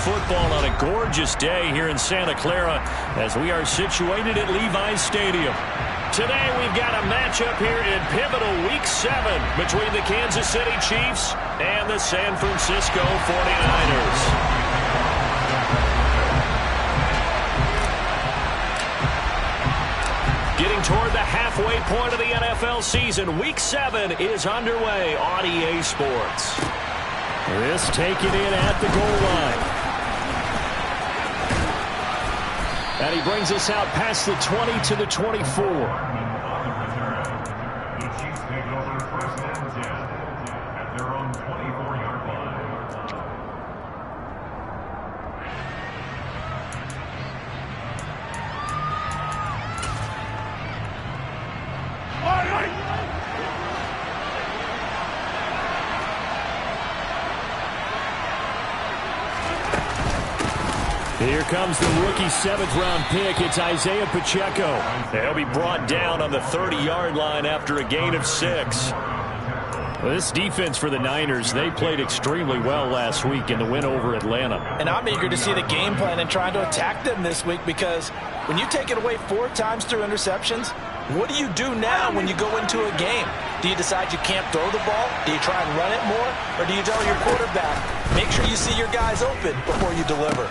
football on a gorgeous day here in Santa Clara as we are situated at Levi's Stadium. Today we've got a matchup here in pivotal Week 7 between the Kansas City Chiefs and the San Francisco 49ers. Getting toward the halfway point of the NFL season, Week 7 is underway on EA Sports. This taken in at the goal line. And he brings us out past the 20 to the 24. Here comes the rookie 7th-round pick. It's Isaiah Pacheco. He'll be brought down on the 30-yard line after a gain of 6. Well, this defense for the Niners, they played extremely well last week in the win over Atlanta. And I'm eager to see the game plan and trying to attack them this week, because when you take it away 4 times through interceptions, what do you do now when you go into a game? Do you decide you can't throw the ball? Do you try and run it more? Or do you tell your quarterback, make sure you see your guys open before you deliver?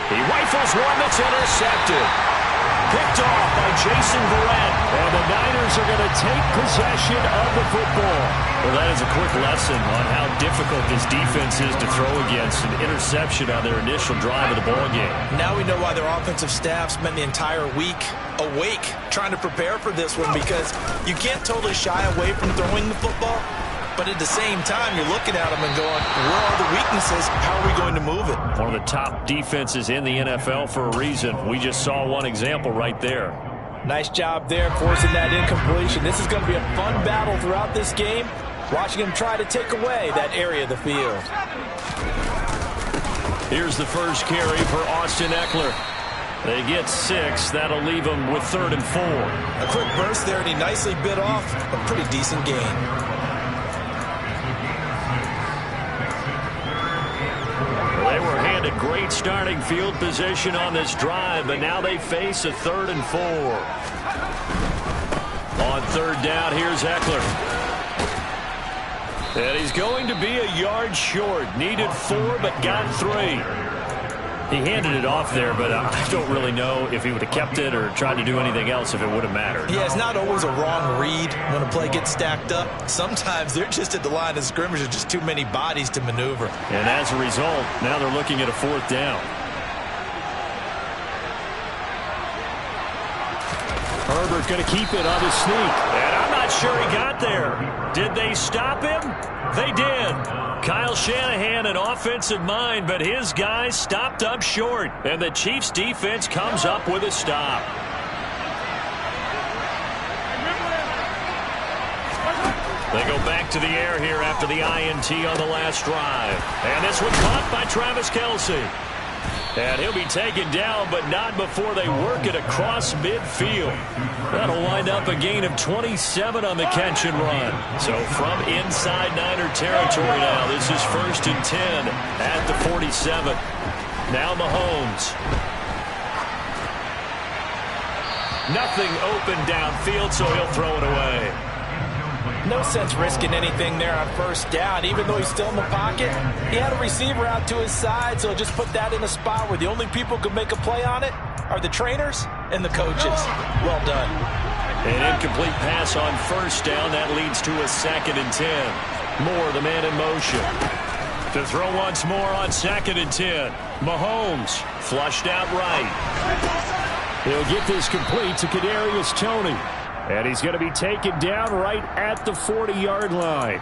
He rifles one that's intercepted. Picked off by Jason Verrett. And the Niners are going to take possession of the football. Well, that is a quick lesson on how difficult this defense is to throw against. An interception on their initial drive of the ballgame. Now we know why their offensive staff spent the entire week awake trying to prepare for this one, because you can't totally shy away from throwing the football. But at the same time, you're looking at them and going, where are the weaknesses? How are we going to move it? One of the top defenses in the NFL for a reason. We just saw one example right there. Nice job there forcing that incompletion. This is going to be a fun battle throughout this game, watching him try to take away that area of the field. Here's the first carry for Austin Eckler. They get 6. That'll leave them with 3rd and 4. A quick burst there, and he nicely bit off a pretty decent gain. They were handed great starting field position on this drive, but now they face a 3rd and 4. On 3rd down, here's Eckler. And he's going to be a yard short. Needed 4, but got 3. He handed it off there, but I don't really know if he would have kept it or tried to do anything else if it would have mattered. Yeah, it's not always a wrong read when a play gets stacked up. Sometimes they're just at the line of scrimmage with just too many bodies to maneuver. And as a result, now they're looking at a 4th down. Herbert going to keep it on the sneak. And I'm not sure he got there. Did they stop him? They did. Kyle Shanahan, an offensive mind, but his guys stopped up short. And the Chiefs' defense comes up with a stop. They go back to the air here after the INT on the last drive. And this one caught by Travis Kelce. And he'll be taken down, but not before they work it across midfield. That'll wind up a gain of 27 on the catch and run. So from inside Niner territory now, this is 1st and 10 at the 47. Now Mahomes. Nothing open downfield, so he'll throw it away. No sense risking anything there on 1st down. Even though he's still in the pocket, he had a receiver out to his side, so just put that in a spot where the only people who can make a play on it are the trainers and the coaches. Well done. An incomplete pass on 1st down. That leads to a 2nd and 10. Moore, the man in motion. To throw once more on 2nd and 10. Mahomes flushed out right. He'll get this complete to Kadarius Toney. And he's going to be taken down right at the 40-yard line.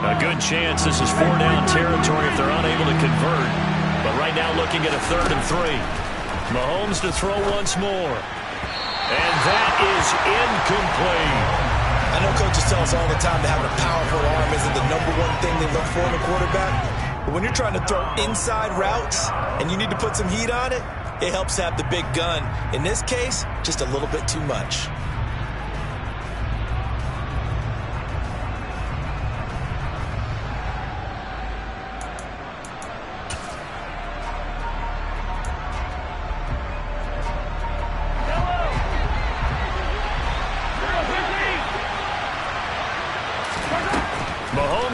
A good chance this is 4-down territory if they're unable to convert. But right now looking at a 3rd and 3. Mahomes to throw once more. And that is incomplete. I know coaches tell us all the time that having a powerful arm isn't the #1 thing they look for in a quarterback. But when you're trying to throw inside routes and you need to put some heat on it, it helps have the big gun. In this case, just a little bit too much.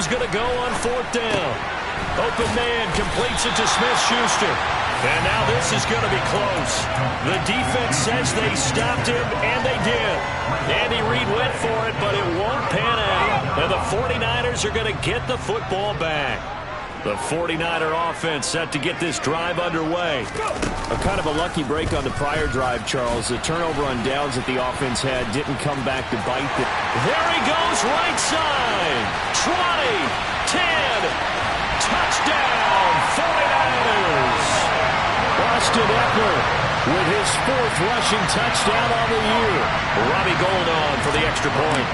Mahomes going to go on 4th down. Open man completes it to Smith-Schuster. And now this is going to be close. The defense says they stopped him, and they did. Andy Reid went for it, but it won't pan out. And the 49ers are going to get the football back. The 49er offense set to get this drive underway. A kind of a lucky break on the prior drive, Charles. The turnover on downs that the offense had didn't come back to bite them. There he goes, right side. 20, 10, touchdown, 49ers. Austin Eckler with his 4th rushing touchdown on the year. Robbie Gould on for the extra point.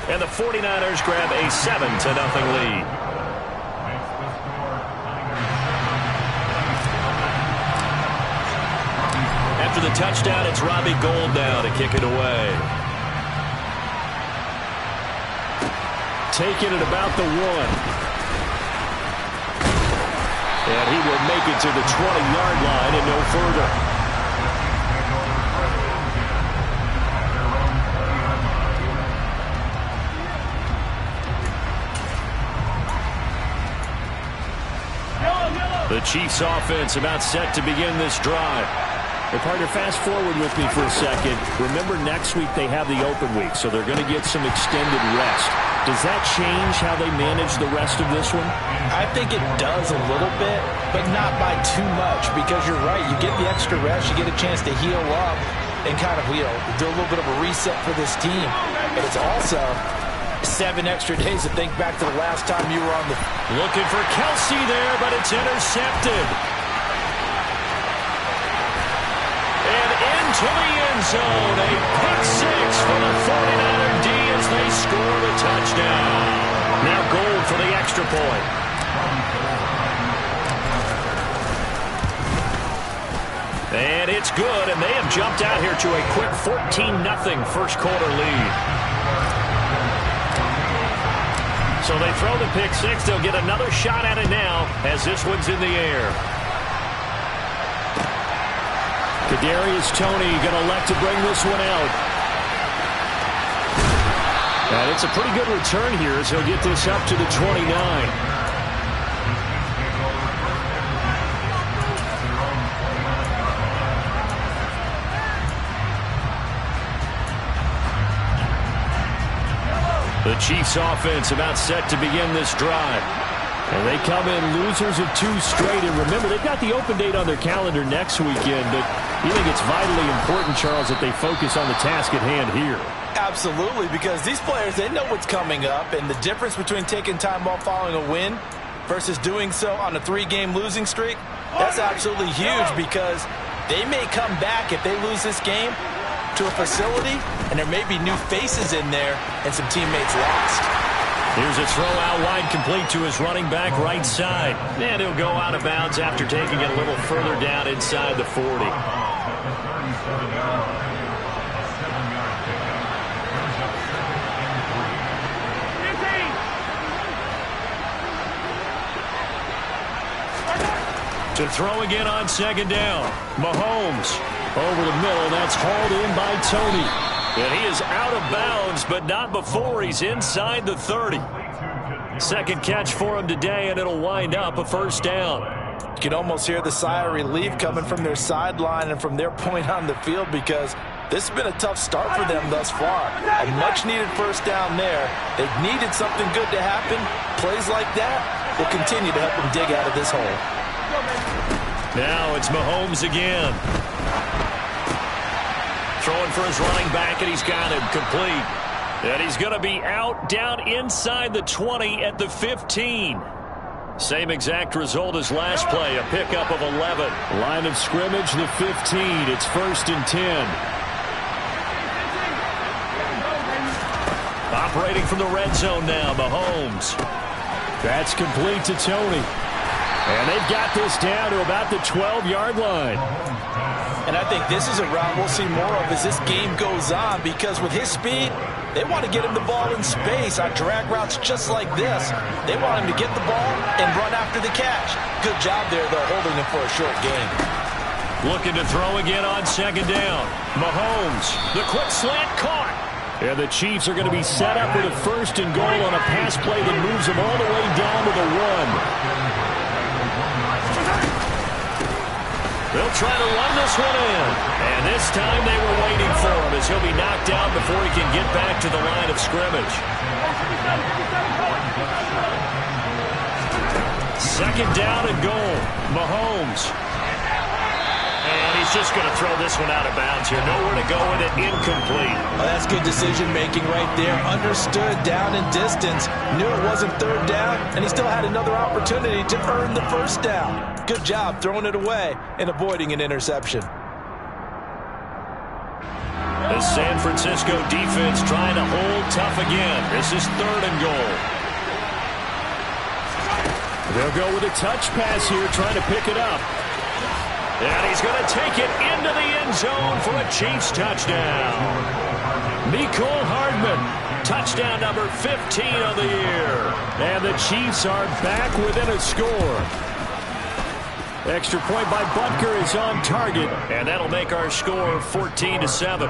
And the 49ers grab a 7-0 lead. After the touchdown, it's Robbie Gould now to kick it away. Taking it about the 1. And he will make it to the 20-yard line and no further. The Chiefs offense about set to begin this drive. Hey, partner, fast forward with me for a second. Remember, next week they have the open week, so they're going to get some extended rest. Does that change how they manage the rest of this one? I think it does a little bit, but not by too much, because you're right. You get the extra rest, you get a chance to heal up and kind of, do a little bit of a reset for this team. And it's also 7 extra days to think back to the last time you were on the... Looking for Kelsey there, but it's intercepted. And into the end zone, a pick 6 for the 49er D as they score the touchdown. Now Gould for the extra point. And it's good, and they have jumped out here to a quick 14-0 first quarter lead. So they throw the pick 6. They'll get another shot at it now as this one's in the air. Kadarius Toney going to elect to bring this one out. And it's a pretty good return here as he'll get this up to the 29. The Chiefs offense about set to begin this drive. And they come in losers of 2 straight. And remember, they've got the open date on their calendar next weekend. But you think it's vitally important, Charles, that they focus on the task at hand here? Absolutely, because these players, they know what's coming up. And the difference between taking time off following a win versus doing so on a 3-game losing streak, that's absolutely huge, because they may come back if they lose this game to a facility, and there may be new faces in there and some teammates lost. Here's a throw out wide, complete to his running back right side. And he'll go out of bounds after taking it a little further down inside the 40. To throw again on 2nd down. Mahomes over the middle. That's hauled in by Toney. And he is out of bounds, but not before he's inside the 30. Second catch for him today, and it'll wind up a 1st down. You can almost hear the sigh of relief coming from their sideline and from their point on the field, because this has been a tough start for them thus far. A much-needed 1st down there. They've needed something good to happen. Plays like that will continue to help them dig out of this hole. Now it's Mahomes again. Throwing for his running back, and he's got him complete. And he's going to be out down inside the 20 at the 15. Same exact result as last play, a pickup of 11. Line of scrimmage, the 15. It's 1st and 10. Operating from the red zone now, Mahomes. That's complete to Toney. And they've got this down to about the 12-yard line. And I think this is a route we'll see more of as this game goes on, because with his speed, they want to get him the ball in space on drag routes just like this. They want him to get the ball and run after the catch. Good job there, though, holding him for a short game. Looking to throw again on 2nd down. Mahomes, the quick slant caught. And the Chiefs are going to be set up with a 1st and goal on a pass play that moves them all the way down to the 1. They'll try to run this one in. And this time they were waiting for him as he'll be knocked down before he can get back to the line of scrimmage. 2nd down and goal. Mahomes. And he's just going to throw this one out of bounds here. Nowhere to go with it. Incomplete. Well, that's good decision-making right there. Understood down and distance. Knew it wasn't 3rd down, and he still had another opportunity to earn the 1st down. Good job throwing it away and avoiding an interception. The San Francisco defense trying to hold tough again. This is 3rd and goal. They'll go with a touch pass here, trying to pick it up. And he's going to take it into the end zone for a Chiefs touchdown. Mecole Hardman, touchdown number 15 of the year. And the Chiefs are back within a score. Extra point by Butker is on target. And that'll make our score 14-7.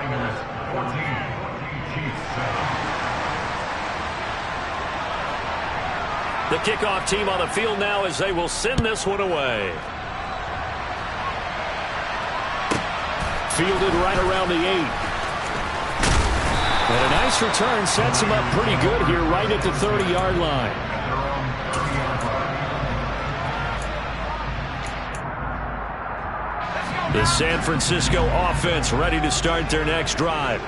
The kickoff team on the field now as they will send this one away. Fielded right around the 8. And a nice return sets him up pretty good here right at the 30-yard line. The San Francisco offense ready to start their next drive.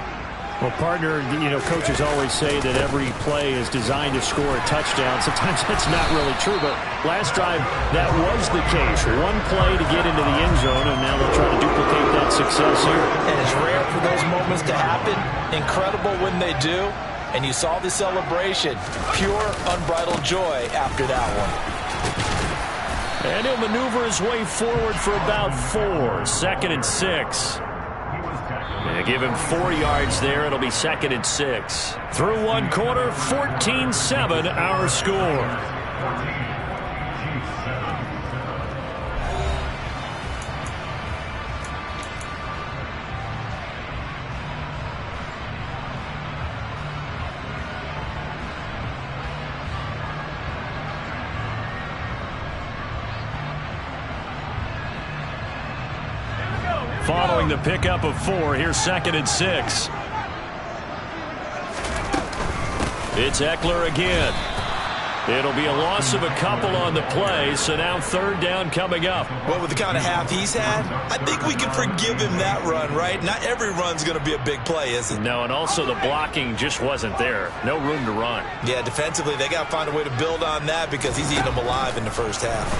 Well, partner, coaches always say that every play is designed to score a touchdown. Sometimes that's not really true, but last drive, that was the case. One play to get into the end zone, and now they'll try to duplicate that success here. And it's rare for those moments to happen. Incredible when they do. And you saw the celebration. Pure, unbridled joy after that one. And he'll maneuver his way forward for about 4. 2nd and 6. They give him 4 yards there. It'll be 2nd and 6. Through one quarter, 14-7 our score. Following the pickup of 4, here's 2nd and 6. It's Eckler again. It'll be a loss of a couple on the play, so now 3rd down coming up. Well, with the kind of half he's had, I think we can forgive him that run, right? Not every run's going to be a big play, is it? No, and also the blocking just wasn't there. No room to run. Yeah, defensively, they got to find a way to build on that because he's eating them alive in the 1st half.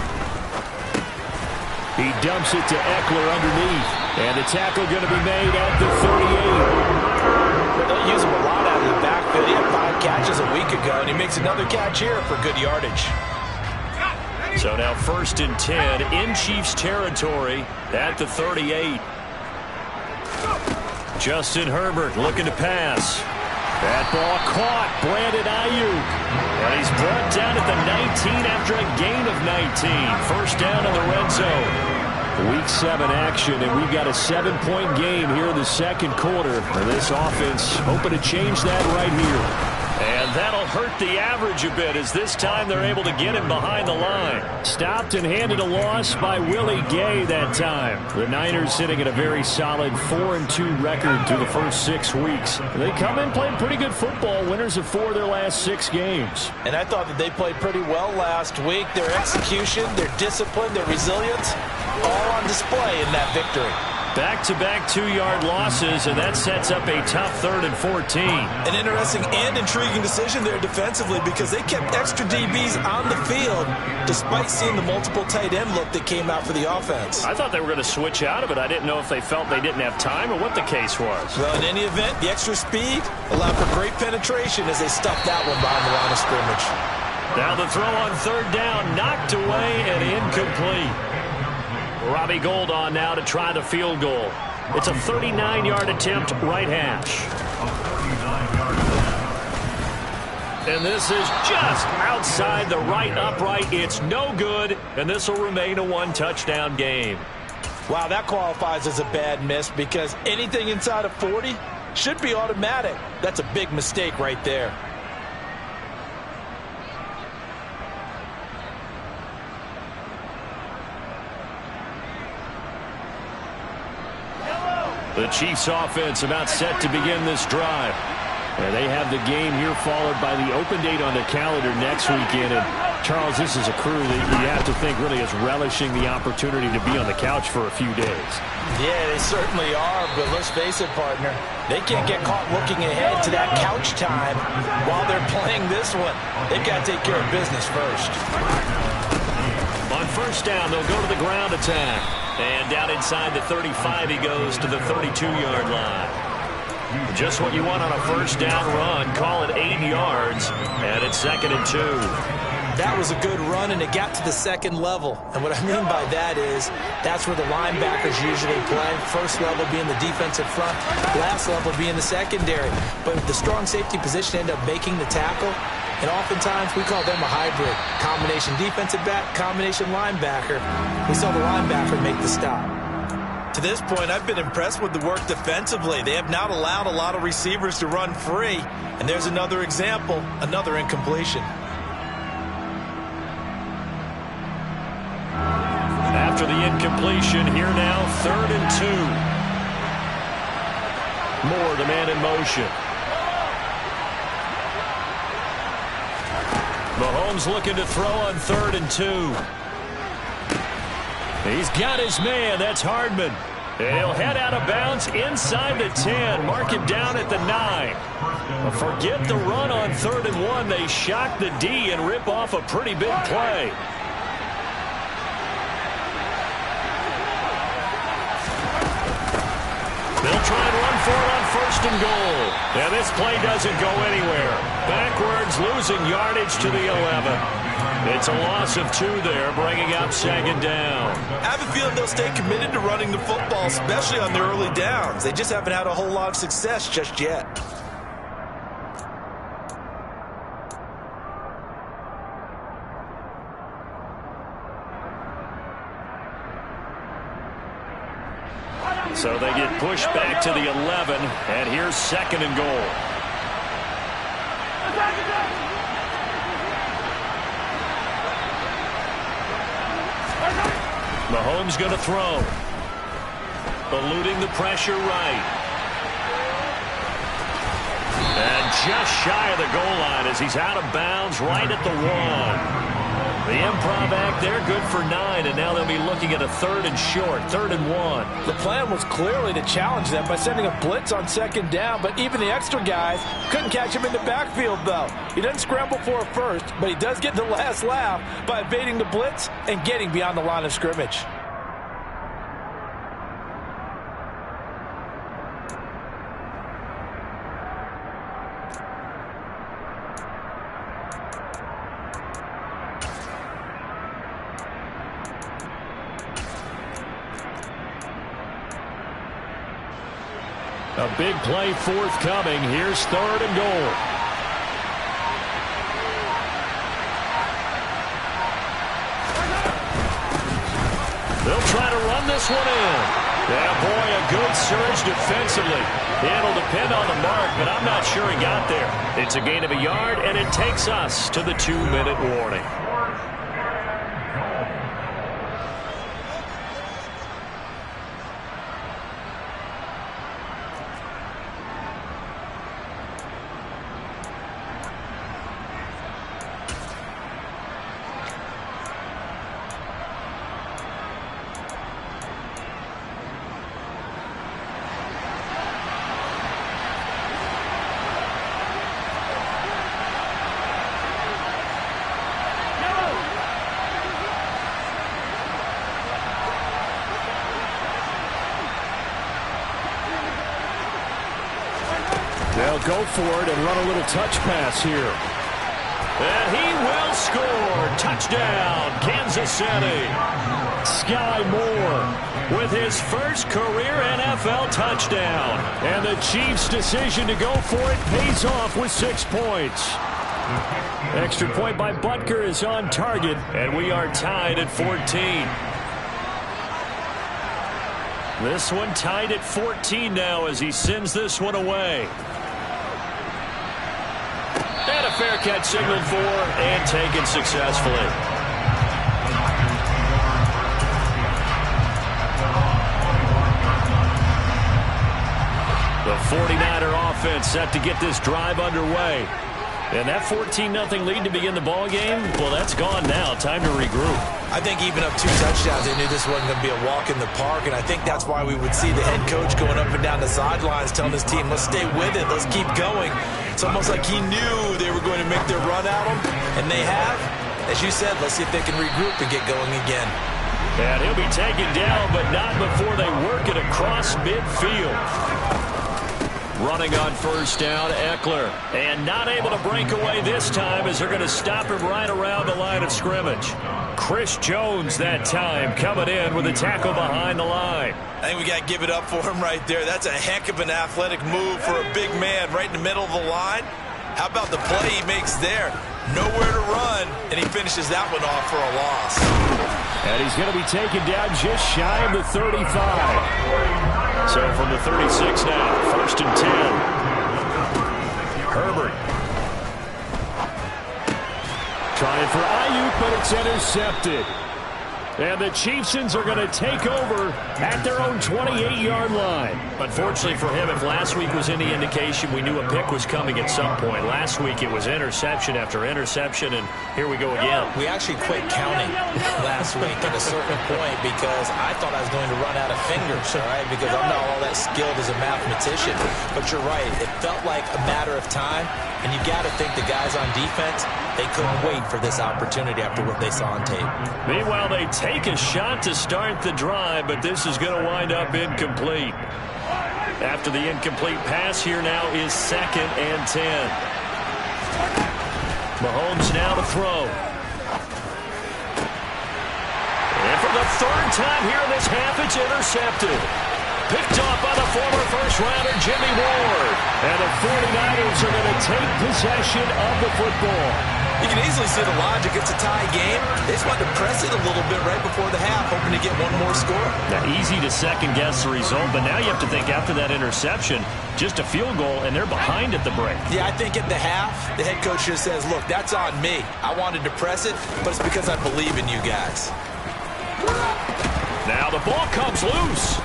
He dumps it to Eckler underneath. And the tackle going to be made at the 38. They use him a lot out of the backfield. He had 5 catches a week ago, and he makes another catch here for good yardage. So now 1st and 10 in Chiefs territory at the 38. Justin Herbert looking to pass. That ball caught. Brandon Ayuk. And he's brought down at the 19 after a gain of 19. 1st down in the red zone. Week 7 action, and we've got a 7-point game here in the 2nd quarter. And this offense hoping to change that right here. And that'll hurt the average a bit as this time they're able to get him behind the line. Stopped and handed a loss by Willie Gay that time. The Niners sitting at a very solid 4-2 record through the first 6 weeks. They come in playing pretty good football, winners of 4 of their last 6 games. And I thought that they played pretty well last week. Their execution, their discipline, their resilience, all on display in that victory. Back-to-back 2-yard losses, and that sets up a tough 3rd and 14. An interesting and intriguing decision there defensively because they kept extra DBs on the field despite seeing the multiple tight end look that came out for the offense. I thought they were going to switch out of it. I didn't know if they felt they didn't have time or what the case was. Well, in any event, the extra speed allowed for great penetration as they stuffed that one behind the line of scrimmage. Now the throw on 3rd down, knocked away and incomplete. Robbie Gould on now to try the field goal. It's a 39-yard attempt, right hash. And this is just outside the right upright. It's no good, and this will remain a 1-touchdown game. Wow, that qualifies as a bad miss because anything inside of 40, should be automatic. That's a big mistake right there. The Chiefs offense about set to begin this drive. And they have the game here followed by the open date on the calendar next weekend. And Charles, this is a crew that you have to think really is relishing the opportunity to be on the couch for a few days. Yeah, they certainly are, but let's face it, partner. They can't get caught looking ahead to that couch time while they're playing this one. They've got to take care of business first. On first down, they'll go to the ground attack. And down inside the 35, he goes to the 32-yard line. Just what you want on a first down run. Call it 8 yards, and it's 2nd and 2. That was a good run, and it got to the second level. And what I mean by that is that's where the linebackers usually play. First level being the defensive front, last level being the secondary. But the strong safety position ended up making the tackle, and oftentimes we call them a hybrid. Combination defensive back, combination linebacker. We saw the linebacker make the stop. To this point, I've been impressed with the work defensively. They have not allowed a lot of receivers to run free. And there's another example, another incompletion. After the incompletion, here now, 3rd and 2. Moore, the man in motion. Mahomes looking to throw on 3rd and 2. He's got his man. That's Hardman. And he'll head out of bounds inside the 10. Mark it down at the 9. Forget the run on 3rd and 1. They shock the D and rip off a pretty big play. They'll try and run for it on 1st and goal. And this play doesn't go anywhere. Backwards, losing yardage to the 11. It's a loss of 2 there, bringing up 2nd down. I have a feeling they'll stay committed to running the football, especially on their early downs. They just haven't had a whole lot of success just yet. So they get pushed back to the 11, and here's 2nd and goal. Mahomes going to throw. Eluding the pressure right. And just shy of the goal line as he's out of bounds right at the 1. The improv act there, good for 9, and now they'll be looking at a 3rd and short, 3rd and 1. The plan was clearly to challenge them by sending a blitz on 2nd down, but even the extra guys couldn't catch him in the backfield, though. He doesn't scramble for a first, but he does get the last laugh by evading the blitz and getting beyond the line of scrimmage. A big play forthcoming. Here's 3rd and goal. They'll try to run this one in. Yeah, boy, a good surge defensively. It'll depend on the mark, but I'm not sure he got there. It's a gain of a yard, and it takes us to the 2-minute warning. They'll go for it and run a little touch pass here. And he will score. Touchdown, Kansas City. Sky Moore with his first career NFL touchdown. And the Chiefs' decision to go for it pays off with 6 points. Extra point by Butker is on target, and we are tied at 14. This one tied at 14 now as he sends this one away. And a fair catch signaled for and taken successfully. The 49er offense set to get this drive underway. And that 14-0 lead to begin the ball game, well, that's gone now. Time to regroup. I think even up 2 touchdowns, they knew this wasn't going to be a walk in the park, and I think that's why we would see the head coach going up and down the sidelines telling his team, let's stay with it, let's keep going. It's almost like he knew they were going to make their run at him, and they have. As you said, let's see if they can regroup and get going again. And he'll be taken down, but not before they work it across midfield. Running on first down, Eckler. And not able to break away this time as they're going to stop him right around the line of scrimmage. Chris Jones that time coming in with a tackle behind the line. I think we got to give it up for him right there. That's a heck of an athletic move for a big man right in the middle of the line. How about the play he makes there? Nowhere to run, and he finishes that one off for a loss. And he's going to be taken down just shy of the 35. So from the 36 now, 1st and 10. Herbert. Trying for Ayuk, but it's intercepted. And the Chiefsans are going to take over at their own 28-yard line. Unfortunately for him, if last week was any indication, we knew a pick was coming at some point. Last week it was interception after interception, and here we go again. We actually quit counting last week at a certain point because I thought I was going to run out of fingers, all right, because I'm not all that skilled as a mathematician. But you're right. It felt like a matter of time, and you got to think the guys on defense, they couldn't wait for this opportunity after what they saw on tape. Meanwhile, they take a shot to start the drive, but this is going to wind up incomplete. After the incomplete pass, here now is 2nd and 10. Mahomes now to throw. And for the 3rd time here in this half, it's intercepted. Picked off by the former first-rounder Jimmy Ward. And the 49ers are going to take possession of the football. You can easily see the logic. It's a tie game. They just wanted to press it a little bit right before the half, hoping to get one more score. Now, easy to second-guess the result, but now you have to think after that interception, just a field goal, and they're behind at the break. Yeah, I think at the half, the head coach just says, look, that's on me. I wanted to press it, but it's because I believe in you guys. Now the ball comes loose.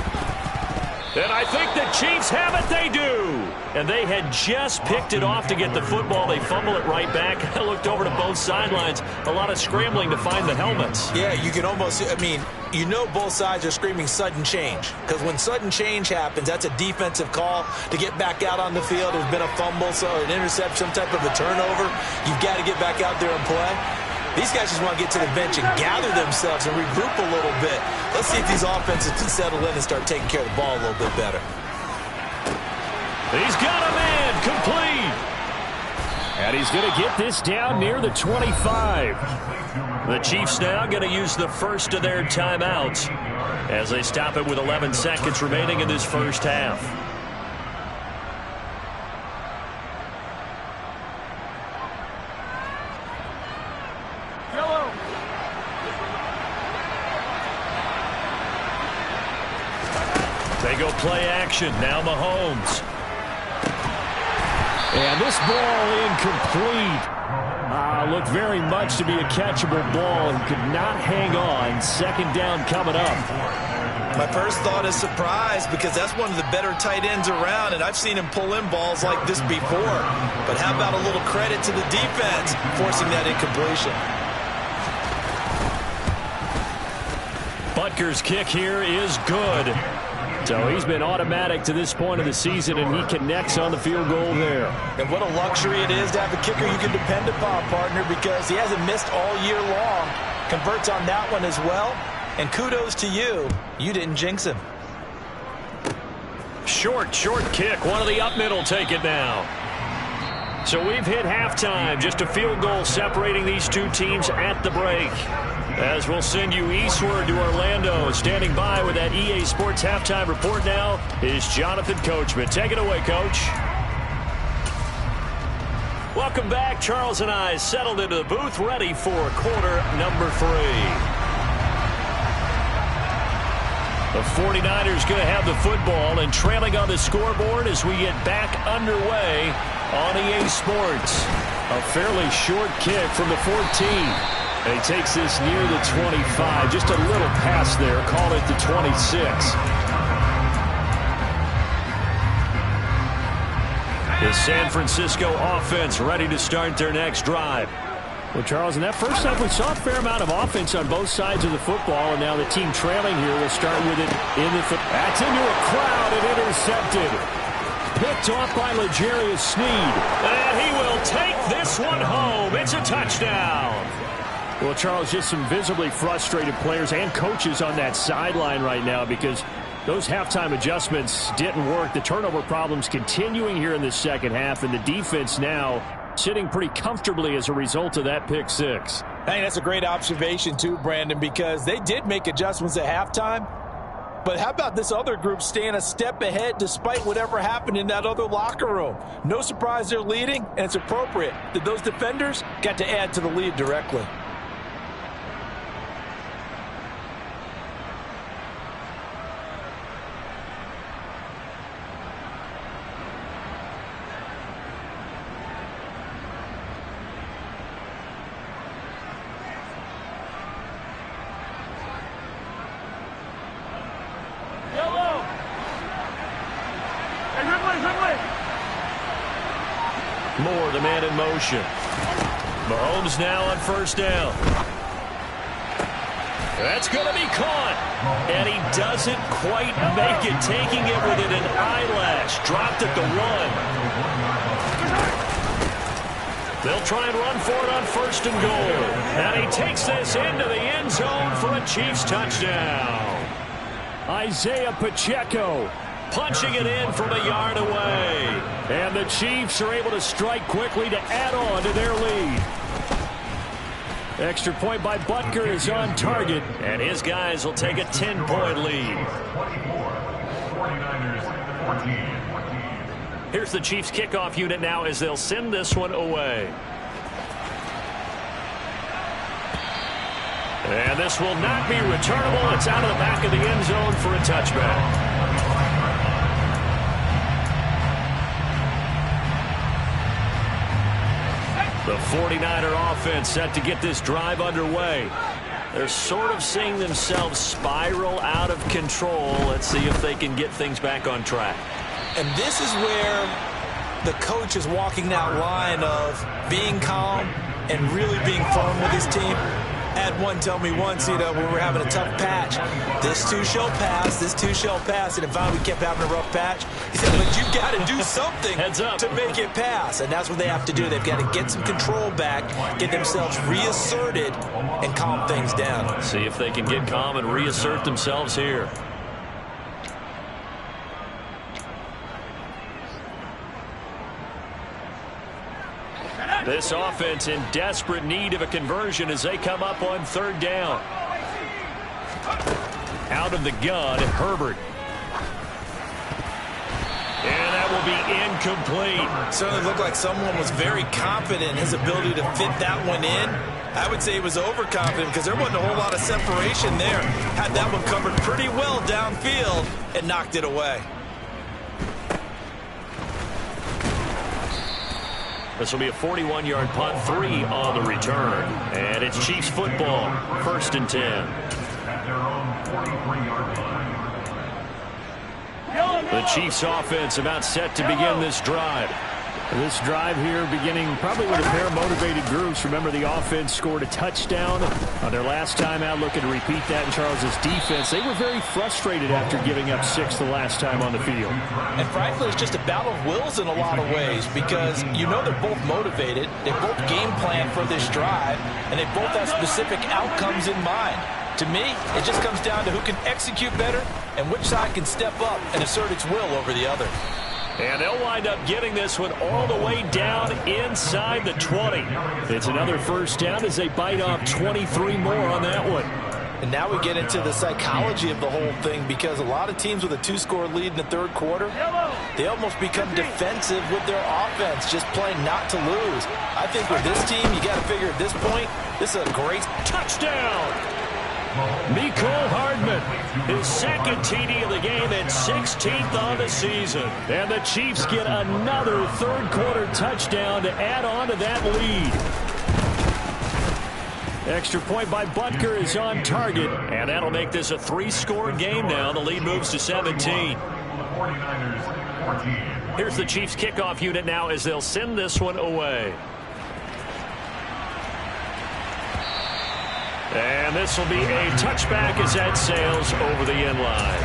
And I think the Chiefs have it. They do. And they had just picked it off to get the football. They fumble it right back. I looked over to both sidelines. A lot of scrambling to find the helmets. Yeah, you can almost, I mean, you know both sides are screaming sudden change. Because when sudden change happens, that's a defensive call to get back out on the field. There's been a fumble, so an interception, some type of a turnover. You've got to get back out there and play. These guys just want to get to the bench and gather themselves and regroup a little bit. Let's see if these offenses can settle in and start taking care of the ball a little bit better. He's got a man complete. And he's going to get this down near the 25. The Chiefs now going to use the first of their timeouts as they stop it with 11 seconds remaining in this first half. They go play action. Now Mahomes. And this ball incomplete. Looked very much to be a catchable ball and could not hang on. 2nd down coming up. My first thought is surprise because that's one of the better tight ends around, and I've seen him pull in balls like this before. But how about a little credit to the defense forcing that incompletion? Butker's kick here is good. So he's been automatic to this point of the season, and he connects on the field goal there. And what a luxury it is to have a kicker you can depend upon, partner, because he hasn't missed all year long. Converts on that one as well. And kudos to you. You didn't jinx him. Short kick. One of the up middle take it now. So we've hit halftime. Just a field goal separating these two teams at the break. As we'll send you eastward to Orlando. Standing by with that EA Sports halftime report now is Jonathan Coachman. Take it away, Coach. Welcome back. Charles and I settled into the booth, ready for quarter number 3. The 49ers going to have the football and trailing on the scoreboard as we get back underway on EA Sports. A fairly short kick from the 14. And he takes this near the 25. Just a little pass there. Call it the 26. The San Francisco offense ready to start their next drive. Well, Charles, in that first half, we saw a fair amount of offense on both sides of the football, and now the team trailing here will start with it in the foot. That's into a crowd and intercepted. Picked off by L'Jarius Sneed. And he will take this one home. It's a touchdown. Well, Charles, just some visibly frustrated players and coaches on that sideline right now because those halftime adjustments didn't work. The turnover problems continuing here in the second half, and the defense now sitting pretty comfortably as a result of that pick six. Hey, that's a great observation too, Brandon, because they did make adjustments at halftime. But how about this other group staying a step ahead despite whatever happened in that other locker room? No surprise they're leading, and it's appropriate that those defenders got to add to the lead directly. Moore, the man in motion. Mahomes now on first down. That's going to be caught. And he doesn't quite make it, taking it within an eyelash. Dropped at the 1. They'll try and run for it on first and goal. And he takes this into the end zone for a Chiefs touchdown. Isaiah Pacheco punching it in from a yard away. And the Chiefs are able to strike quickly to add on to their lead. Extra point by Butker is on target. And his guys will take a 10-point lead. 24, here's the Chiefs kickoff unit now as they'll send this one away. And this will not be returnable. It's out of the back of the end zone for a touchback. The 49er offense set to get this drive underway. They're sort of seeing themselves spiral out of control. Let's see if they can get things back on track. And this is where the coach is walking that line of being calm and really being firm with his team. I had one tell me once, when we were having a tough patch, this too shall pass, this too shall pass. And if we kept having a rough patch, he said, but you've got to do something to make it pass. And that's what they have to do. They've got to get some control back, get themselves reasserted, and calm things down. See if they can get calm and reassert themselves here. This offense in desperate need of a conversion as they come up on third down. Out of the gun, Herbert. And that will be incomplete. Certainly looked like someone was very confident in his ability to fit that one in. I would say he was overconfident because there wasn't a whole lot of separation there. Had that one covered pretty well downfield and knocked it away. This will be a 41-yard punt, 3 on the return. And it's Chiefs football, 1st and 10. The Chiefs offense about set to begin this drive. This drive here beginning probably with a pair of motivated groups. Remember, the offense scored a touchdown on their last time out, looking to repeat that in Charles's defense. They were very frustrated after giving up 6 the last time on the field. And frankly, it's just a battle of wills in a lot of ways because they're both motivated. They both game plan for this drive, and they both have specific outcomes in mind. To me, it just comes down to who can execute better and which side can step up and assert its will over the other. And they'll wind up getting this one all the way down inside the 20. It's another first down as they bite off 23 more on that one. And now we get into the psychology of the whole thing because a lot of teams with a 2-score lead in the third quarter, they almost become defensive with their offense, just playing not to lose. I think with this team, you got to figure at this point, this is a great touchdown. Mecole Hardman, his second TD of the game and 16th on the season. And the Chiefs get another third-quarter touchdown to add on to that lead. Extra point by Butker is on target. And that'll make this a 3-score game now. The lead moves to 17. Here's the Chiefs kickoff unit now as they'll send this one away. And this will be a touchback as that sails over the end line.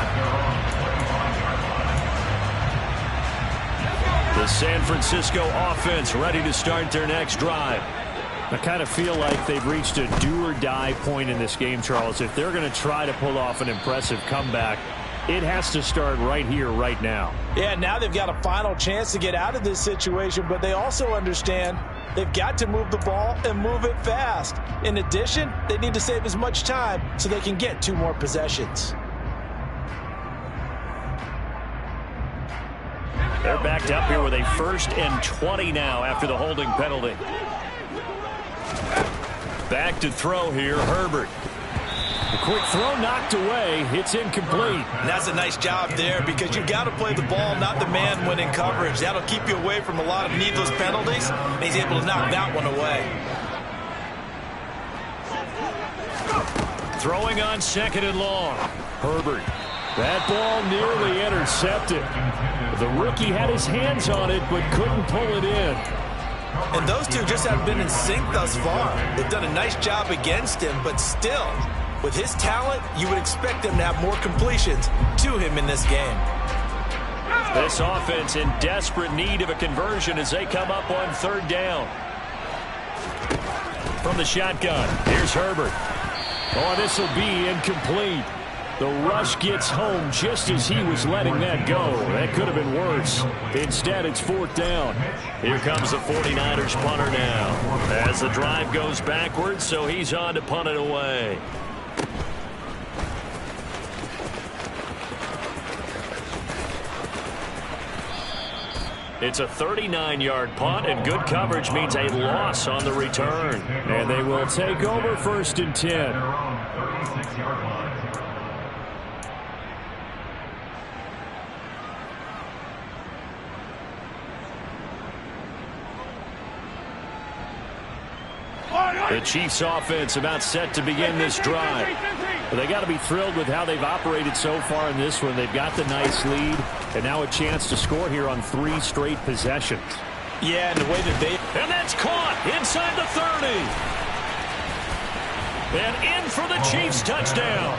The San Francisco offense ready to start their next drive. I kind of feel like they've reached a do-or-die point in this game, Charles. If they're going to try to pull off an impressive comeback, it has to start right here, right now. Yeah, now they've got a final chance to get out of this situation, but they also understand they've got to move the ball and move it fast. In addition, they need to save as much time so they can get 2 more possessions. They're backed up here with a 1st and 20 now after the holding penalty. Back to throw here, Herbert. A quick throw knocked away. It's incomplete. And that's a nice job there because you've got to play the ball, not the man when in coverage. That'll keep you away from a lot of needless penalties. And he's able to knock that one away. Throwing on 2nd and long. Herbert. That ball nearly intercepted. The rookie had his hands on it but couldn't pull it in. And those two just haven't been in sync thus far. They've done a nice job against him, but still, with his talent, you would expect him to have more completions to him in this game. This offense in desperate need of a conversion as they come up on 3rd down. From the shotgun, here's Herbert. Oh, this will be incomplete. The rush gets home just as he was letting that go. That could have been worse. Instead, it's 4th down. Here comes the 49ers punter now. As the drive goes backwards, so he's on to punt it away. It's a 39-yard punt, and good coverage means a loss on the return. And they will take over 1st and 10. The Chiefs offense about set to begin this drive. Well, they got to be thrilled with how they've operated so far in this one. They've got the nice lead, and now a chance to score here on 3 straight possessions. Yeah, and the way that they... And that's caught inside the 30. And in for the Chiefs touchdown.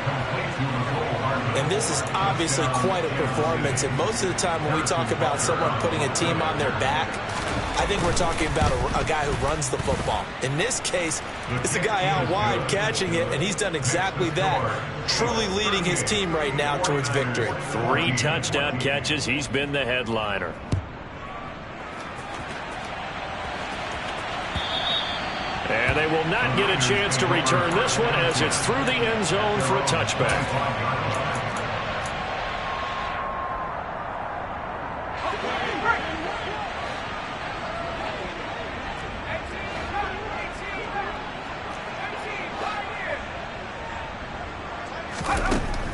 And this is obviously quite a performance. And most of the time when we talk about someone putting a team on their back, I think we're talking about a guy who runs the football. In this case, it's a guy out wide catching it, and he's done exactly that, truly leading his team right now towards victory. 3 touchdown catches. He's been the headliner. And they will not get a chance to return this one as it's through the end zone for a touchback.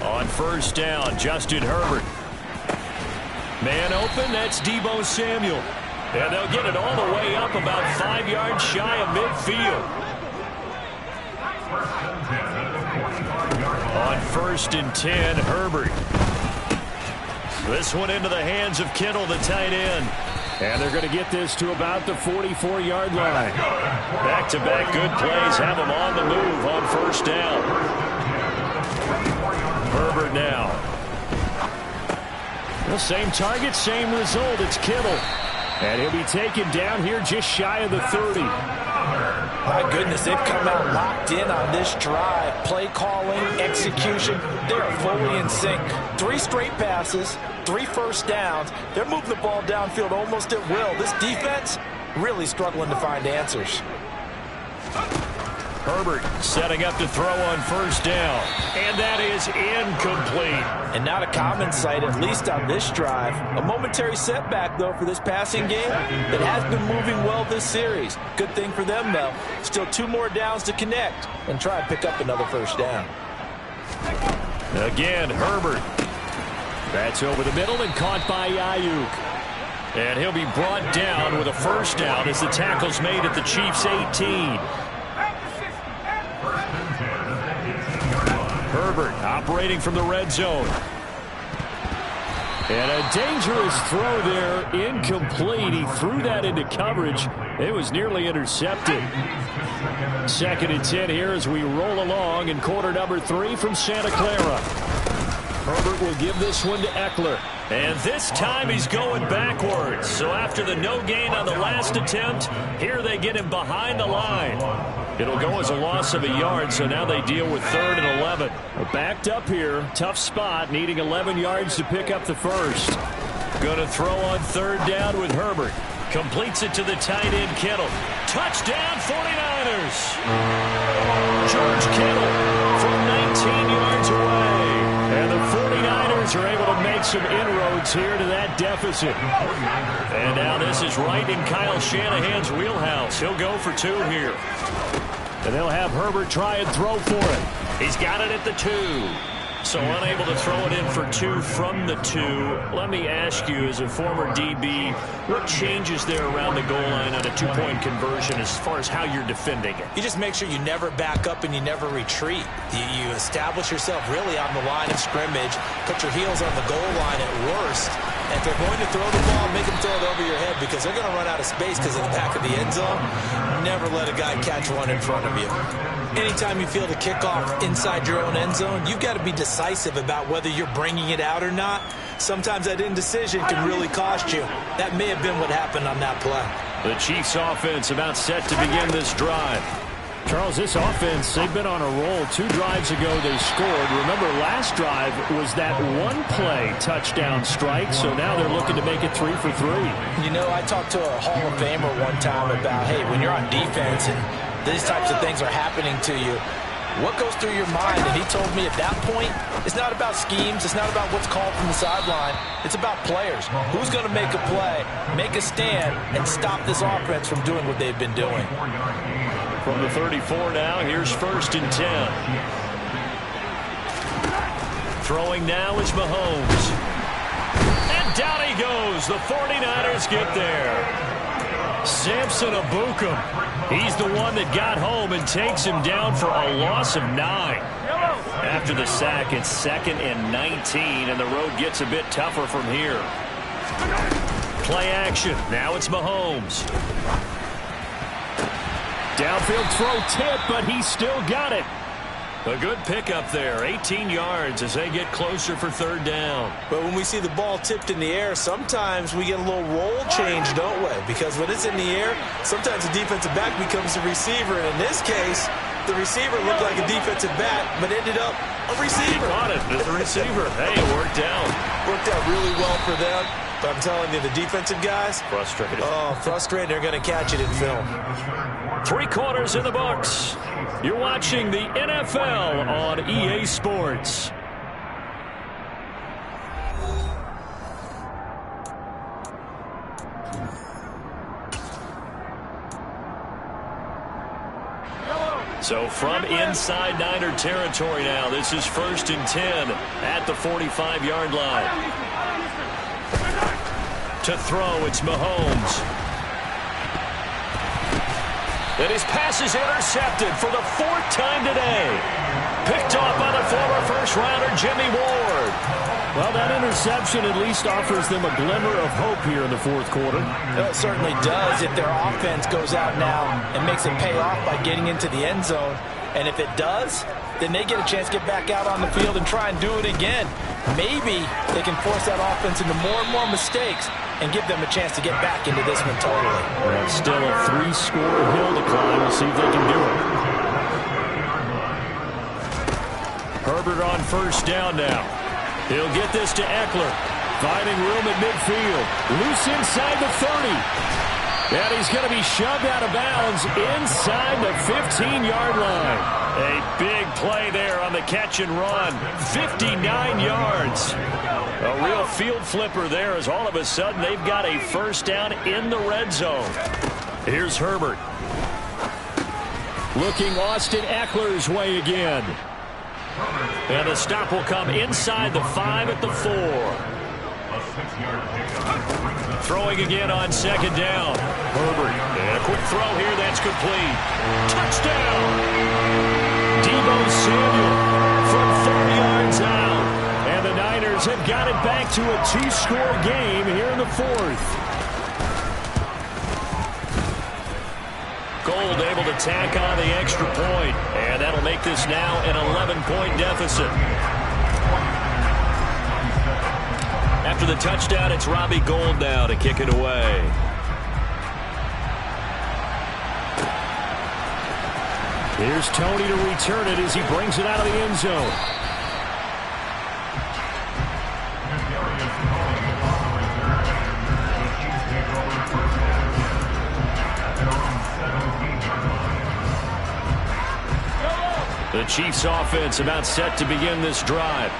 On 1st down, Justin Herbert. Man open, that's Deebo Samuel. And they'll get it all the way up about 5 yards shy of midfield. On 1st and 10, Herbert. This one into the hands of Kittle, the tight end. And they're going to get this to about the 44-yard line. Back-to-back good plays have them on the move on 1st down. Herbert now. The same target, same result. It's Kittle. And he'll be taken down here just shy of the 30. My goodness, they've come out locked in on this drive. Play calling, execution, they're fully in sync. 3 straight passes, 3 first downs. They're moving the ball downfield almost at will. This defense really struggling to find answers. Herbert setting up to throw on 1st down. And that is incomplete. And not a common sight, at least on this drive. A momentary setback, though, for this passing game that has been moving well this series. Good thing for them, though. Still 2 more downs to connect and try and pick up another 1st down. Again, Herbert. That's over the middle and caught by Ayuk. And he'll be brought down with a first down as the tackle's made at the Chiefs' 18. Herbert operating from the red zone. And a dangerous throw there, incomplete. He threw that into coverage. It was nearly intercepted. 2nd and 10 here as we roll along in quarter number 3 from Santa Clara. Herbert will give this one to Eckler. And this time he's going backwards. So after the no gain on the last attempt, here they get him behind the line. It'll go as a loss of a yard, so now they deal with 3rd and 11. Backed up here, tough spot, needing 11 yards to pick up the first. Going to throw on 3rd down with Herbert. Completes it to the tight end, Kittle. Touchdown, 49ers! George Kittle from 19 yards away. And the 49ers are able to make some inroads here to that deficit. And now this is right in Kyle Shanahan's wheelhouse. He'll go for 2 here. And they'll have Herbert try and throw for it. He's got it at the 2. So unable to throw it in for 2 from the 2. Let me ask you, as a former DB, what changes there around the goal line on a 2-point conversion as far as how you're defending it? You just make sure you never back up and you never retreat. You establish yourself really on the line of scrimmage, put your heels on the goal line at worst. And if they're going to throw the ball, make them throw it over your head because they're going to run out of space because of the back of the end zone. Never let a guy catch one in front of you. Anytime you feel the kickoff inside your own end zone, you've got to be decisive about whether you're bringing it out or not. Sometimes that indecision can really cost you. That may have been what happened on that play. The Chiefs offense about set to begin this drive. Charles, this offense, they've been on a roll. 2 drives ago they scored. Remember, last drive was that 1-play touchdown strike, so now they're looking to make it 3 for 3. You know, I talked to a Hall of Famer one time about, hey, when you're on defense and these types of things are happening to you, what goes through your mind? And he told me at that point, it's not about schemes. It's not about what's called from the sideline. It's about players. Who's going to make a play, make a stand, and stop this offense from doing what they've been doing? From the 34 now, here's 1st and 10. Throwing now is Mahomes. And down he goes. The 49ers get there. Samson Ebukam. He's the one that got home and takes him down for a loss of 9. After the sack, it's 2nd and 19, and the road gets a bit tougher from here. Play action. Now it's Mahomes. Downfield throw tip, but he still got it. A good pickup there, 18 yards as they get closer for 3rd down. But when we see the ball tipped in the air, sometimes we get a little roll change, don't we? Because when it's in the air, sometimes the defensive back becomes the receiver. And in this case, the receiver looked like a defensive back, but ended up a receiver. He caught it as a receiver. Hey, it worked out. Worked out really well for them. But I'm telling you, the defensive guys, frustrated. Oh, frustrated. They're going to catch it in film. 3 quarters in the books. You're watching the NFL on EA Sports. So from inside Niner territory now, this is 1st and 10 at the 45-yard line. To throw, it's Mahomes. And his pass is intercepted for the 4th time today. Picked off by the former first-rounder Jimmy Ward. Well, that interception at least offers them a glimmer of hope here in the 4th quarter. It certainly does if their offense goes out now and makes it pay off by getting into the end zone. And if it does, then they get a chance to get back out on the field and try and do it again. Maybe they can force that offense into more and more mistakes and give them a chance to get back into this one totally. Well, still a 3-score hill to climb. We'll see if they can do it. Herbert on 1st down now. He'll get this to Eckler. Finding room at midfield. Loose inside the 30. And he's going to be shoved out of bounds inside the 15-yard line. A big play there on the catch and run. 59 yards. A real field flipper there as all of a sudden they've got a 1st down in the red zone. Here's Herbert. Looking Austin Eckler's way again. And the stop will come inside the 5 at the 4. Throwing again on second down. Herbert. And a quick throw here. That's complete. Touchdown. Deebo Samuel from 30 yards out. And the Niners have got it back to a 2-score game here in the 4th. Gold able to tack on the extra point. And that'll make this now an 11-point deficit. After the touchdown, it's Robbie Gould now to kick it away. Here's Tony to return it as he brings it out of the end zone. The Chiefs offense about set to begin this drive.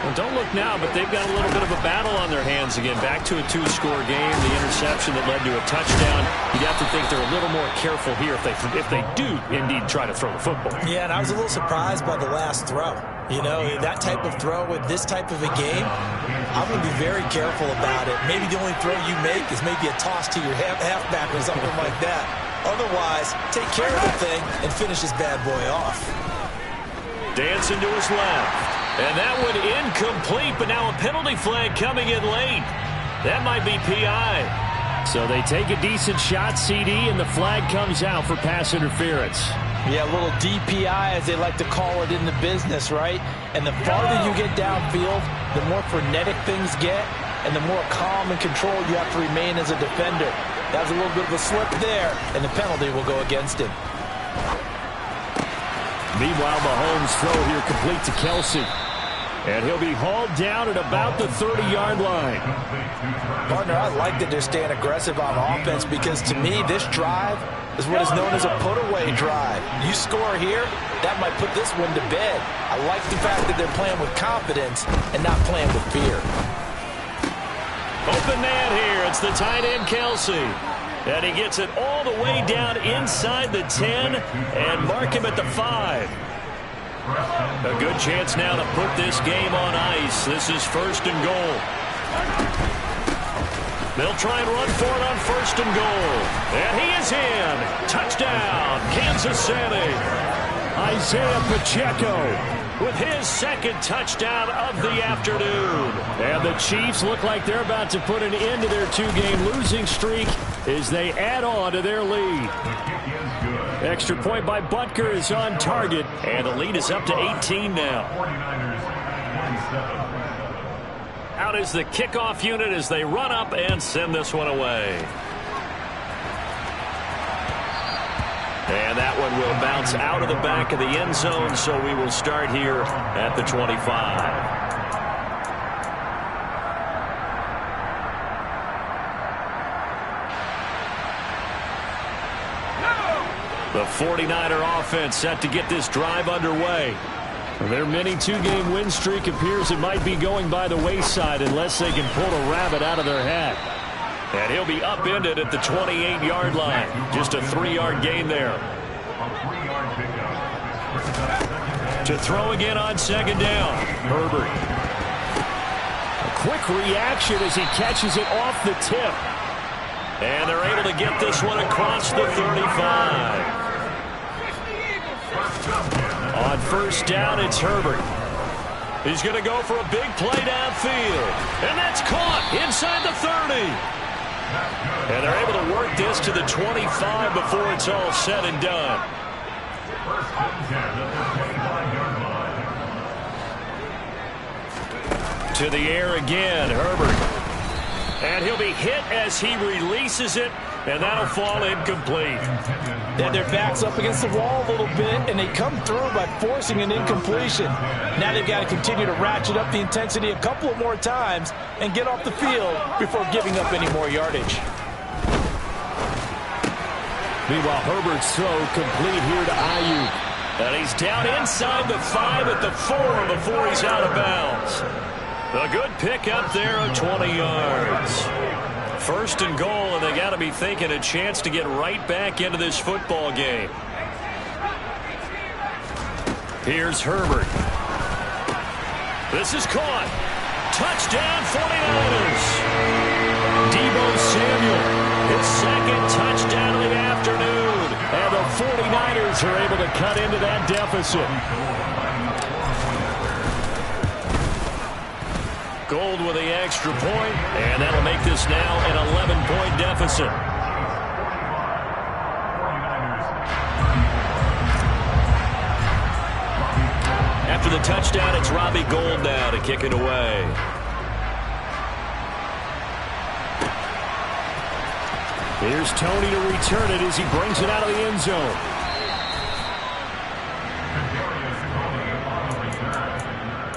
Well, don't look now, but they've got a little bit of a battle on their hands again. Back to a 2-score game. The interception that led to a touchdown. You'd have to think they're a little more careful here if they do indeed try to throw the football. Yeah, and I was a little surprised by the last throw. You know, that type of throw with this type of a game, I'm going to be very careful about it. Maybe the only throw you make is maybe a toss to your halfback or something like that. Otherwise, take care of the thing and finish this bad boy off. Dancing to his left. And that one incomplete, but now a penalty flag coming in late. That might be PI. So they take a decent shot, CD, and the flag comes out for pass interference. Yeah, a little DPI, as they like to call it in the business, right? And the farther you get downfield, the more frenetic things get, and the more calm and control you have to remain as a defender. That was a little bit of a slip there, and the penalty will go against him. Meanwhile, Mahomes' throw here complete to Kelsey. And he'll be hauled down at about the 30-yard line. Partner, I like that they're staying aggressive on offense because, to me, this drive is what is known as a put-away drive. You score here, that might put this one to bed. I like the fact that they're playing with confidence and not playing with fear. Open man here. It's the tight end, Kelsey. And he gets it all the way down inside the 10 and mark him at the 5. A good chance now to put this game on ice. This is 1st and goal. They'll try and run for it on 1st and goal. And he is in. Touchdown, Kansas City. Isaiah Pacheco with his 2nd touchdown of the afternoon. And the Chiefs look like they're about to put an end to their 2-game losing streak as they add on to their lead. Extra point by Butker is on target, and the lead is up to 18 now. Out is the kickoff unit as they run up and send this one away. And that one will bounce out of the back of the end zone, so we will start here at the 25. The 49er offense set to get this drive underway. Their mini 2-game win streak appears it might be going by the wayside unless they can pull a rabbit out of their hat. And he'll be upended at the 28-yard line. Just a 3-yard gain there. To throw again on 2nd down. Herbert. A quick reaction as he catches it off the tip. And they're able to get this one across the 35. On 1st down, it's Herbert. He's going to go for a big play downfield. And that's caught inside the 30. And they're able to work this to the 25 before it's all said and done. To the air again, Herbert. And he'll be hit as he releases it, and that'll fall incomplete. Then their back's up against the wall a little bit, and they come through by forcing an incompletion. Now they've got to continue to ratchet up the intensity a couple of more times and get off the field before giving up any more yardage. Meanwhile, Herbert's throw complete here to Ayuk. And he's down inside the 5 at the 4 before he's out of bounds. A good pick up there of 20 yards. 1st and goal, and they got to be thinking a chance to get right back into this football game. Here's Herbert. This is caught. Touchdown 49ers. Deebo Samuel, his second touchdown of the afternoon. And the 49ers are able to cut into that deficit. Gold with the extra point, and that'll make this now an 11-point deficit. After the touchdown, it's Robbie Gould now to kick it away. Here's Tony to return it as he brings it out of the end zone.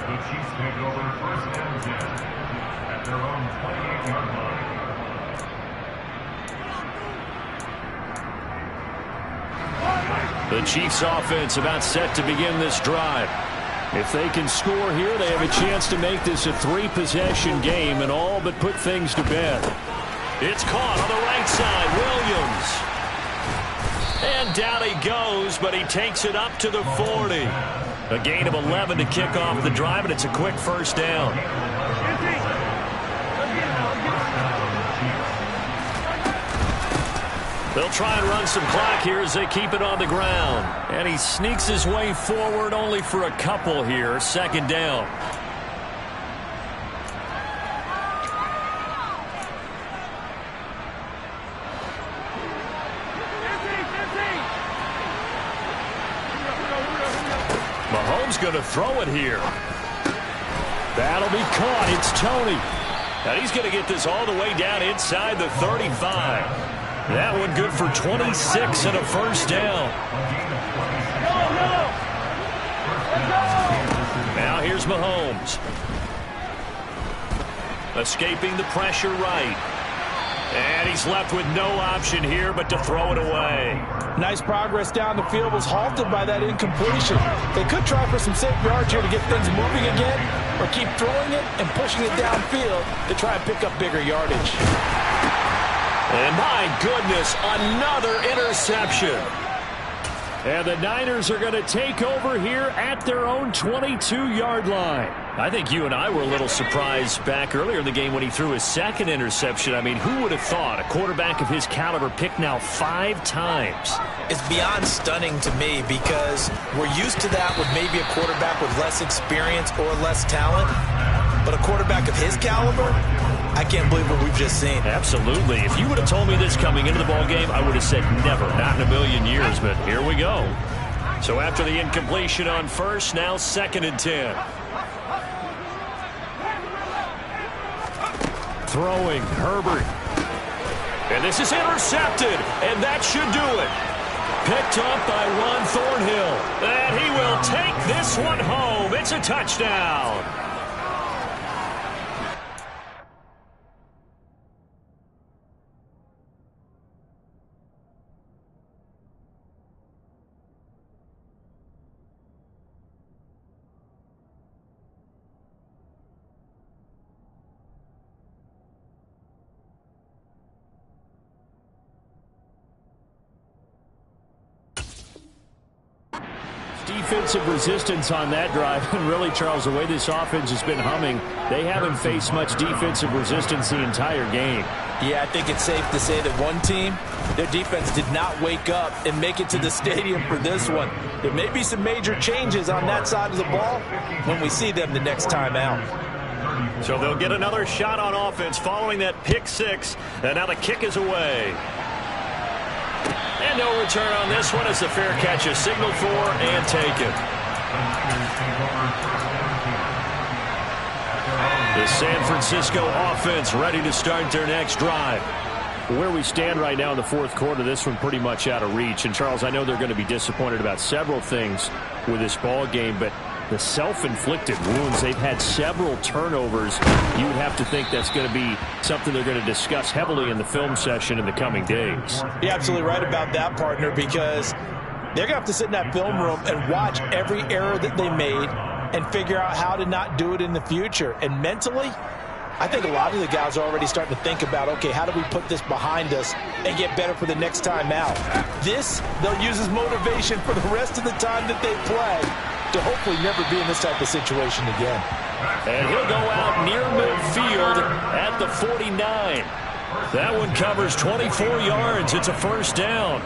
The Chiefs take it over first and 10 at their own 28-yard line. The Chiefs offense about set to begin this drive. If they can score here, they have a chance to make this a 3-possession game and all but put things to bed. It's caught on the right side. Williams. And down he goes, but he takes it up to the 40. A gain of 11 to kick off the drive, and it's a quick first down. They'll try and run some clock here as they keep it on the ground. And he sneaks his way forward only for a couple here. Second down. Mahomes going to throw it here. That'll be caught. It's Tony. And he's going to get this all the way down inside the 35. That one good for 26 and a first down. Now here's Mahomes. Escaping the pressure right. And he's left with no option here but to throw it away. Nice progress down the field, was halted by that incompletion. They could try for some safe yards here to get things moving again, or keep throwing it and pushing it downfield to try and pick up bigger yardage. And my goodness, another interception. And the Niners are going to take over here at their own 22-yard line. I think you and I were a little surprised back earlier in the game when he threw his second interception. I mean, who would have thought a quarterback of his caliber picked now 5 times? It's beyond stunning to me because we're used to that with maybe a quarterback with less experience or less talent. But a quarterback of his caliber, I can't believe what we've just seen. Absolutely. If you would have told me this coming into the ballgame, I would have said never, not in a million years, but here we go. So after the incompletion on first, now 2nd and 10. Throwing, Herbert. And this is intercepted, and that should do it. Picked up by Ron Thornhill. And he will take this one home. It's a touchdown. Defensive resistance on that drive. And really, Charles, the way this offense has been humming, they haven't faced much defensive resistance the entire game. Yeah, I think it's safe to say that one team, their defense did not wake up and make it to the stadium for this one. There may be some major changes on that side of the ball when we see them the next time out. So they'll get another shot on offense following that pick 6. And now the kick is away. And no return on this one as the fair catch is signaled for and taken. The San Francisco offense ready to start their next drive. Where we stand right now in the 4th quarter, this one pretty much out of reach. And, Charles, I know they're going to be disappointed about several things with this ball game, but the self-inflicted wounds, they've had several turnovers. You would have to think that's going to be something they're going to discuss heavily in the film session in the coming days. You're absolutely right about that, partner, because they're going to have to sit in that film room and watch every error that they made and figure out how to not do it in the future. And mentally, I think a lot of the guys are already starting to think about, okay, how do we put this behind us and get better for the next time out? This, they'll use as motivation for the rest of the time that they play. to hopefully never be in this type of situation again. And he'll go out near midfield at the 49. That one covers 24 yards. It's a first down.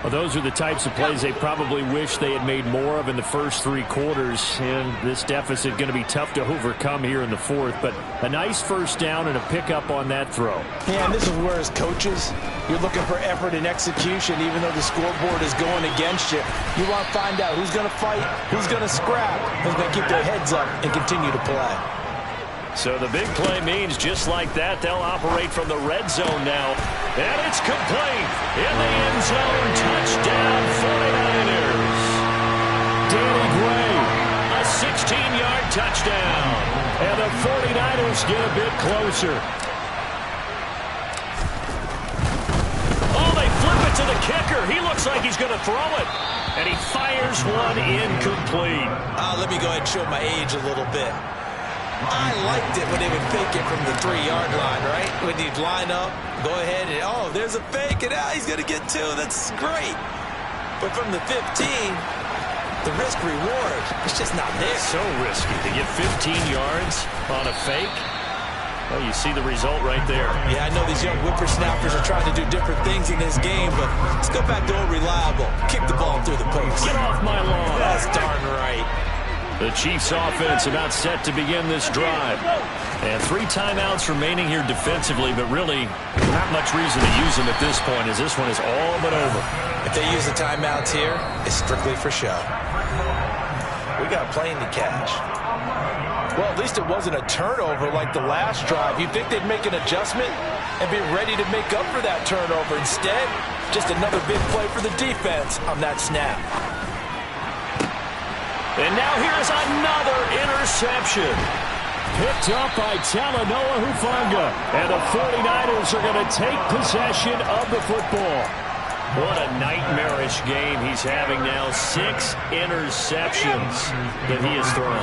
Well, those are the types of plays they probably wish they had made more of in the first 3 quarters. And this deficit going to be tough to overcome here in the fourth. But a nice first down and a pickup on that throw. Yeah, and this is where, as coaches, you're looking for effort and execution, even though the scoreboard is going against you. You want to find out who's going to fight, who's going to scrap, who's going to keep their heads up and continue to play. So the big play means just like that, they'll operate from the red zone now. And it's complete. In the end zone, touchdown 49ers. Danny Gray, a 16-yard touchdown. And the 49ers get a bit closer. Oh, they flip it to the kicker. He looks like he's going to throw it. And he fires one incomplete. Let me go ahead and show my age a little bit. I liked it when they would fake it from the 3-yard line, right? When you'd line up, go ahead and, oh, there's a fake, and he's going to get 2. That's great. But from the 15, the risk-reward, it's just not there. So risky to get 15 yards on a fake. Well, you see the result right there. Yeah, I know these young whippersnappers are trying to do different things in this game, but let's go back to old reliable. Kick the ball through the post. Get off my lawn. That's darn right. The Chiefs offense about set to begin this drive. And 3 timeouts remaining here defensively, but really not much reason to use them at this point, as this one is all but over. If they use the timeouts here, it's strictly for show. We got a plane to catch. Well, at least it wasn't a turnover like the last drive. You'd think they'd make an adjustment and be ready to make up for that turnover. Instead, just another big play for the defense on that snap. And now here's another interception. Picked up by Talanoa Hufanga. And the 49ers are going to take possession of the football. What a nightmarish game he's having now. 6 interceptions that he has thrown.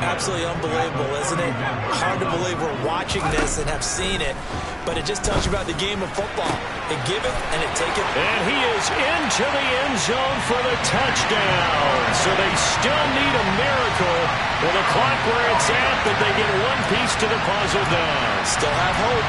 Absolutely unbelievable, isn't it? Hard to believe we're watching this and have seen it. But it just tells you about the game of football. It give it and it take it. And he is into the end zone for the touchdown. So they still need a miracle with the clock where it's at, but they get one piece to the puzzle down. Still have hope.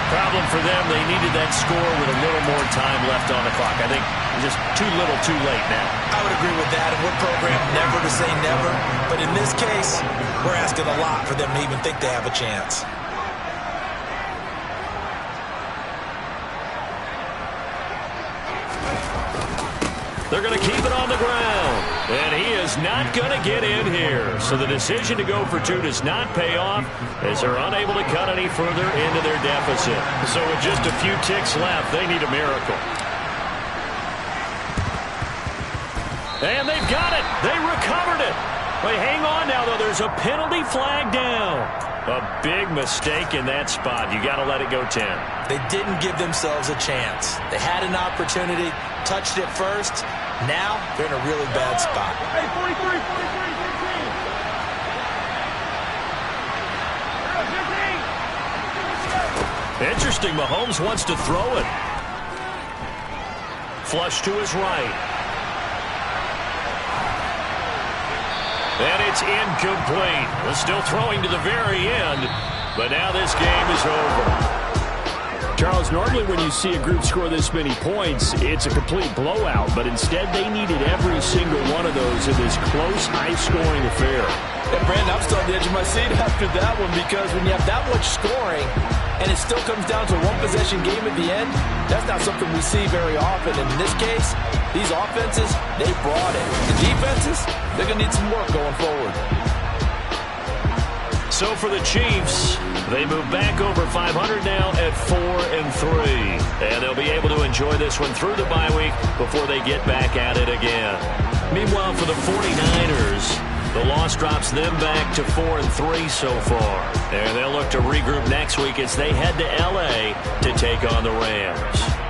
Problem for them, they needed that score with a little more time left on the clock. I think just too little too late now. I would agree with that, and we're programmed never to say never. But in this case, we're asking a lot for them to even think they have a chance. They're going to keep it on the ground. And he is not going to get in here. So the decision to go for 2 does not pay off as they're unable to cut any further into their deficit. So with just a few ticks left, they need a miracle. And they've got it. They recovered it. Wait, hang on now, though. There's a penalty flag down. A big mistake in that spot. You got to let it go 10. They didn't give themselves a chance. They had an opportunity, touched it first. Now they're in a really bad spot. Hey, 43. Interesting. Mahomes wants to throw it. Flush to his right. And it's incomplete. They're still throwing to the very end, but now this game is over. Charles, normally when you see a group score this many points, it's a complete blowout, but instead they needed every single one of those in this close, high-scoring affair. Yeah, Brandon, I'm still on the edge of my seat after that one, because when you have that much scoring and it still comes down to a one-possession game at the end, that's not something we see very often. And in this case, these offenses, they brought it. The defenses, they're going to need some work going forward. So for the Chiefs, they move back over 500 now at 4-3. And they'll be able to enjoy this one through the bye week before they get back at it again. Meanwhile, for the 49ers, the loss drops them back to 4-3 so far. And they'll look to regroup next week as they head to L.A. to take on the Rams.